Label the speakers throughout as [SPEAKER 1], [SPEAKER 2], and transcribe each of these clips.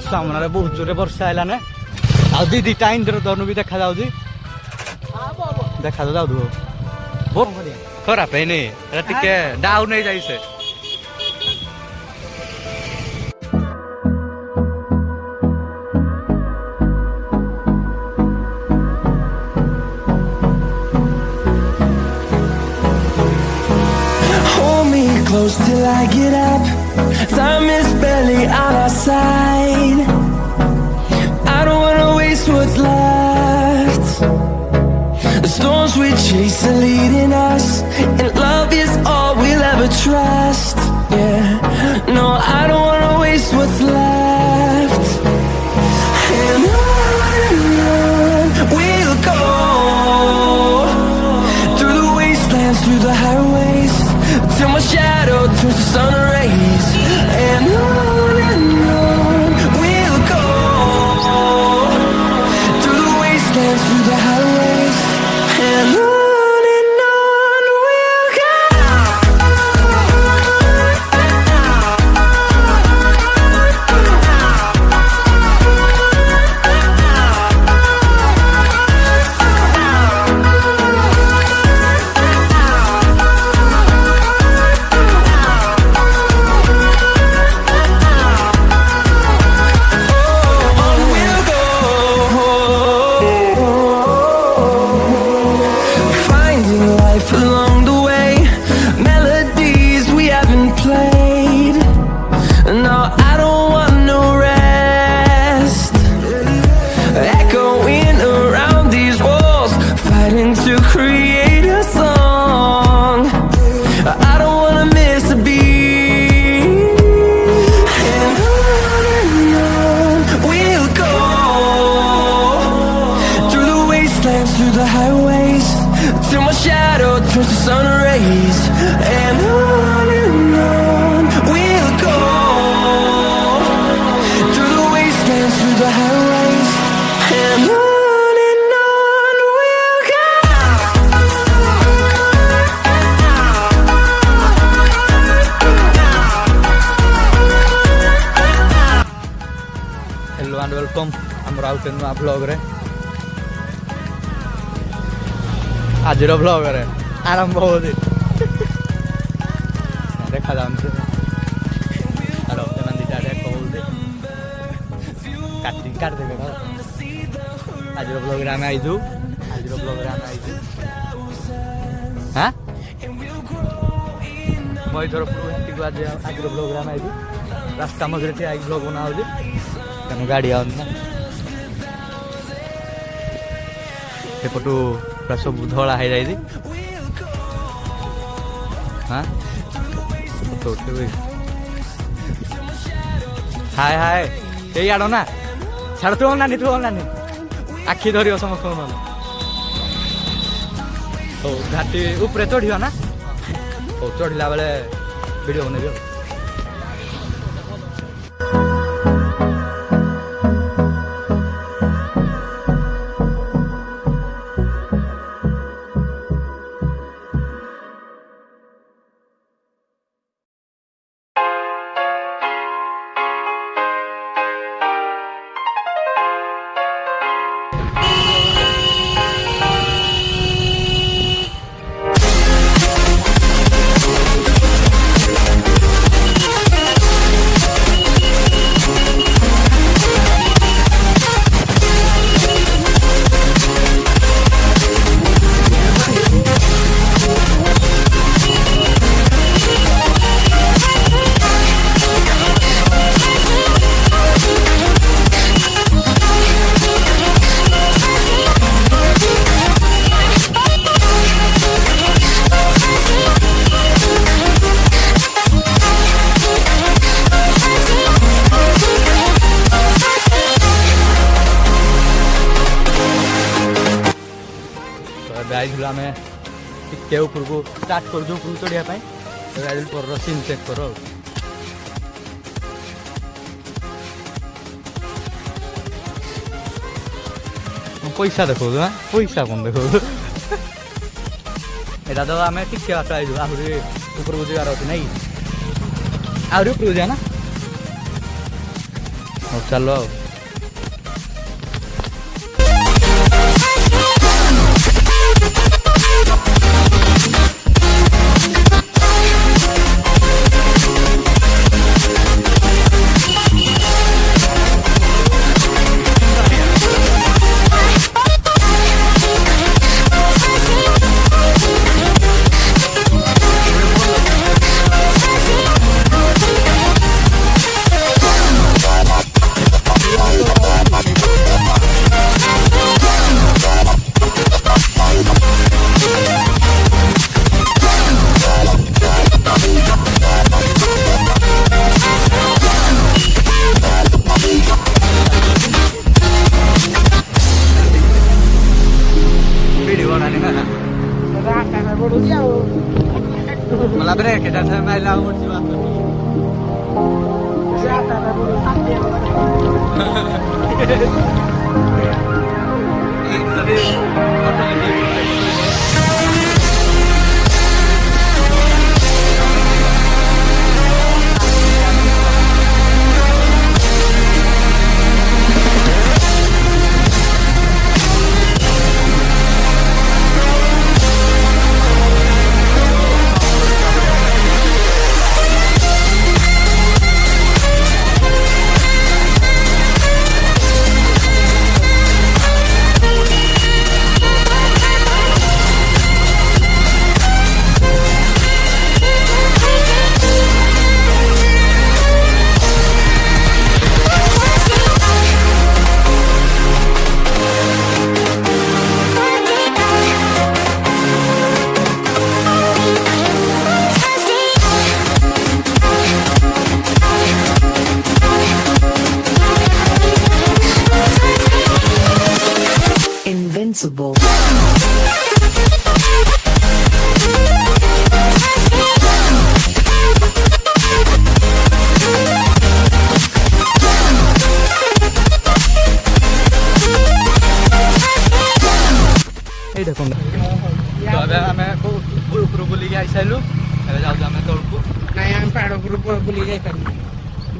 [SPEAKER 1] सामने बहुत जोरे वर्षा है ना आ दीदी टाइम धनु भी देखा जाऊँ देखा जाऊ बहुत खराब है नहीं टिके डाउन नहीं जाइए
[SPEAKER 2] Close till I get up. Time is barely on our side. I don't wanna waste what's left. The storms we chase are leading us, and love is all we'll ever trust. Yeah, no, I don't wanna waste what's left. And on we'll go, through the wastelands, through the highways, till my shadow turns to sun rays. And on we'll go, through the wastelands, through the highways. And on we'll go. Along the way, melodies we haven't played. No, I don't want no rest. Echoing around these walls, fighting to create a song. I don't wanna miss a beat. And on we'll go, through the wastelands, through the highways, till my shadow turns to sun rays. And on we'll go, through the wastelands, through the highways. And on we'll go.
[SPEAKER 1] Hello and welcome. I'm out in my vlog re. आज blog है आरंभ हो देखा जाऊँ hello मंदिर cutting काट देवे आज ब्लॉग आम आईजु आज ब्लॉग आम आईजु हाँ मैं इधर आज आज ब्लॉग आम आईजु रास्ता मझे ठिया ब्लॉग बना तेणु गाड़ी आउन सेपटू सब धड़ा हो जाए हाँ हाय हाय ये आड़ ना छाड़ तू नानी आखि धर समस्त हो घाटी उपरे चढ़ ना हो चढ़ला बेले वीडियो बनेबी आईलु आम टे ऊपर को स्टार्ट कर चढ़ापी पर सीन चेक कर पैसा देखो पैसा कौन देखो यहाँ तो आम टिके बाट आईलु आहरी ऊपर को जार अच्छे ना आहरी ऊपर को जाना ହଉ ଚାଲ ଆଉ मला ब्रेक आहे त्याचा मायला आवडची वाचतो
[SPEAKER 3] Invincible.
[SPEAKER 1] এই দেখুন তবে আমি উপরে বুলি যাই সাইলু ଏବେ ଯାଉଛୁ ଆମେ ତଳକୁ
[SPEAKER 4] ନାଇଁ ଆମେ ପାହାଡ଼ ଉପରକୁ ବୁଲି ଯାଇପାରିବୁ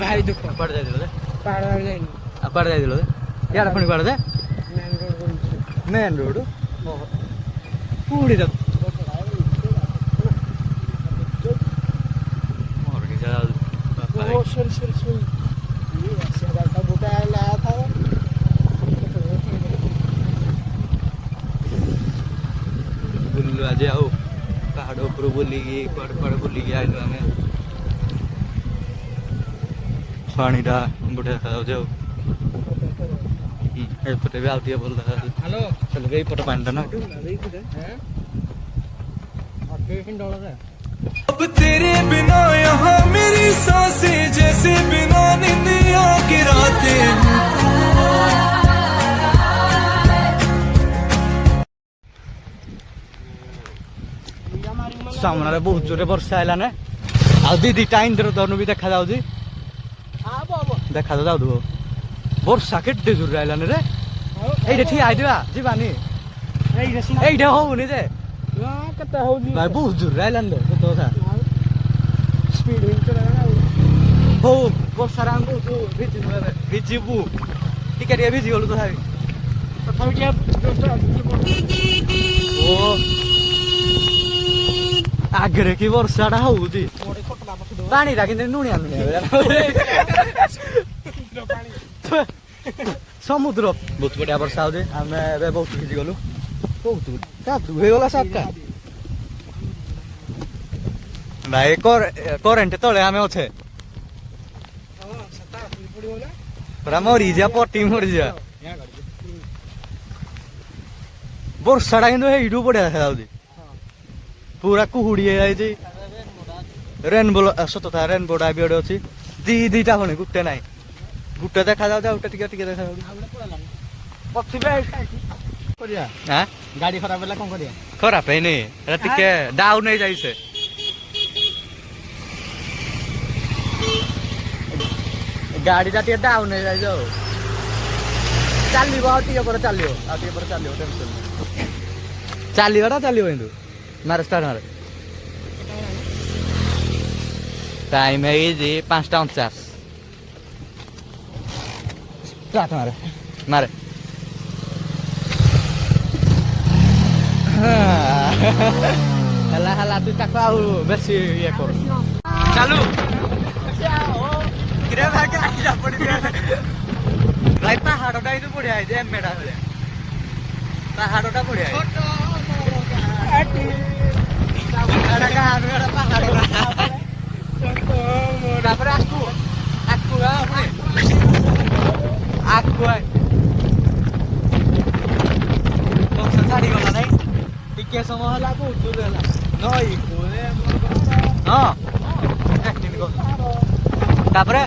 [SPEAKER 4] ଭାରି ଦୁଃଖ
[SPEAKER 1] କୁଆଡ଼େ ଯାଇଥିଲ ଯେ
[SPEAKER 4] ପାହାଡ଼ ଆମେ ଯାଇନୁ
[SPEAKER 1] ଆଉ କୁଆଡ଼େ ଯାଇଥିଲ ଯେ ଇଆଡ଼େ ପୁଣି କୁଆଡ଼େ ଯେ
[SPEAKER 4] ମେନ୍ ରୋଡ଼ ବୁଲୁଛୁ
[SPEAKER 1] ମେନ୍ ରୋଡ଼ ପୁଣି ମୋର କିଛି ଯାଉଛି
[SPEAKER 4] ओ सॉरी सॉरी सॉरी ये ऐसे गाता बूटा लाया था
[SPEAKER 1] ବୁଲିଲୁ ଆଜି ଆଉ ପାହାଡ଼ ଉପରୁ ବୁଲିକି କୁଆଡ଼େ କୁଆଡ଼େ ବୁଲିକି ଆଇଲୁ ଆମେ ପାଣିଟା ବଢ଼ିଆ ଦେଖାଯାଉଛି ଆଉ ଏପଟେ ବି ଆଉ ଟିକେ ଭଲ ଦେଖାଯାଉଛି
[SPEAKER 4] हेलो
[SPEAKER 1] ଚାଲ ଏଇପଟ ପାଣିଟା ନା
[SPEAKER 2] अब तेरे बिना यहाँ मेरी सांसें जैसे बिना निंदिया की रातें
[SPEAKER 1] ସାମ୍ନାରେ ବହୁତ ଜୋରେ ବର୍ଷା ହେଲା ନା ଆଉ ଦିଟା ଇନ୍ଦ୍ର ଧନୁ ବି ଦେଖାଯାଉଛି ଦେଖାଯାଉଥିବ ବର୍ଷା କେତେ ଜୋରରେ ଆଇଲାନି ରେ ଏଇଟା ଠିଆ ହେଇଥିବା ଯିବାନି ଏଇଟା ହଉନି ଯେ
[SPEAKER 4] କେତେ ହଉଛି
[SPEAKER 1] ଭାଇ ବହୁତ ଜୋରରେ ଆଇଲାନି ରେ ସତ କଥା
[SPEAKER 4] ସ୍ପିଡ୍ ହେଇଛି
[SPEAKER 1] ହଉ ବର୍ଷାରେ ଆମେ ବହୁତ ଭିଜିବୁ ଏବେ ଭିଜିବୁ ଟିକେ ଟିକେ ଭିଜିଗଲୁ ତଥାପି
[SPEAKER 4] ତଥାପି
[SPEAKER 1] ଓ ଆଗରେ କି ବର୍ଷାଟା ହଉଛି ପାଣିଟା କିନ୍ତୁ ଲୁଣିଆ ଲୁଣିଆ ସମୁଦ୍ର ବହୁତ ବଢିଆ ବର୍ଷା ହଉଛି ଆମେ ଏବେ ବହୁତ ଭିଜିଗଲୁ ବହୁତ କାଦୁ ହେଇଗଲା ସାତଟା ଭାଇ କରେଣ୍ଟ ତଳେ ଆମେ ଅଛେ ପୁରା ମରିଯିବା ପଟି ମରିଯିବା ବର୍ଷାଟା କିନ୍ତୁ ଏଇଠୁ ବଢିଆ ଦେଖାଯାଉଛି ପୁରା କୁହୁଡି ହେଇଯାଇଛି ରେନବୋ ସତତା ରେନବୋଟା ବି ଗୋଟେ ଅଛି ଦିଟା ପୁଣି ଗୋଟେ ନାହିଁ ଗୋଟେ ଦେଖାଯାଉଛି ଆଉ ଗୋଟେ ଟିକେ ଟିକେ ଦେଖାଯାଉଛି
[SPEAKER 4] ଗାଡି ଖରାପ ହେଲା କଣ କରିବା
[SPEAKER 1] ଖରାପ ହେଇନି ଟିକେ ଡାଉନ ହେଇଯାଇଛି ଗାଡିଟା ଟିକେ ଡାଉନ ହେଇଯାଇଛି ଆଉ ଚାଲିବ ଆଉ ଟିକେ ପରେ ଚାଲିବ ଟେନସନ ଚାଲିବାଟା ଚାଲିବ କିନ୍ତୁ ମାରେ ଷ୍ଟାର୍ଟ ମାରେ ଟାଇମ ହେଇଛି 5:49 रात मारे मारे हला हला तू ताको आउ बेसी ये कर चालू किरे भागे आइला पड़ी भाई पहाड़टा इनु बढ़िया है जे मेडा होले पहाड़टा बढ़िया है पहाड़ का आनुरा पहाड़ तापर आकु आकु आकु तो छाड़ी गला नहीं टिके समय हला बहुत दूर हला नई कोले हां एक्टिंग को तापर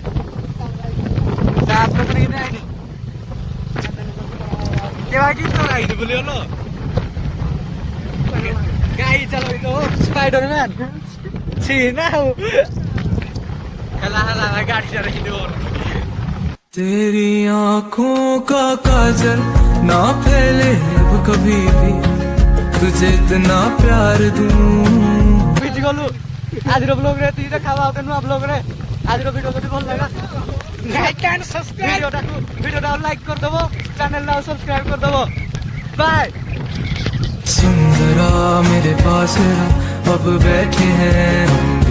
[SPEAKER 1] तापर नहीं नहीं केवा की तो राइड बोलियो लो गाड़ी चलो इनो स्पाइडरमैन छी ना हला हला गाड़ी चल रही दो
[SPEAKER 2] तेरी आंखों का काजल ना फैले अब कभी भी तुझे इतना प्यार दूं
[SPEAKER 1] बीच गलु आज रो ब्लॉग रे तीटा खावा होते नु ब्लॉग रे आज रो वीडियो जदी भल लगा like and subscribe video like कर दबो चैनल ना सब्सक्राइब कर दबो बाय
[SPEAKER 2] सुंदरा मेरे पास अब बैठे हैं हम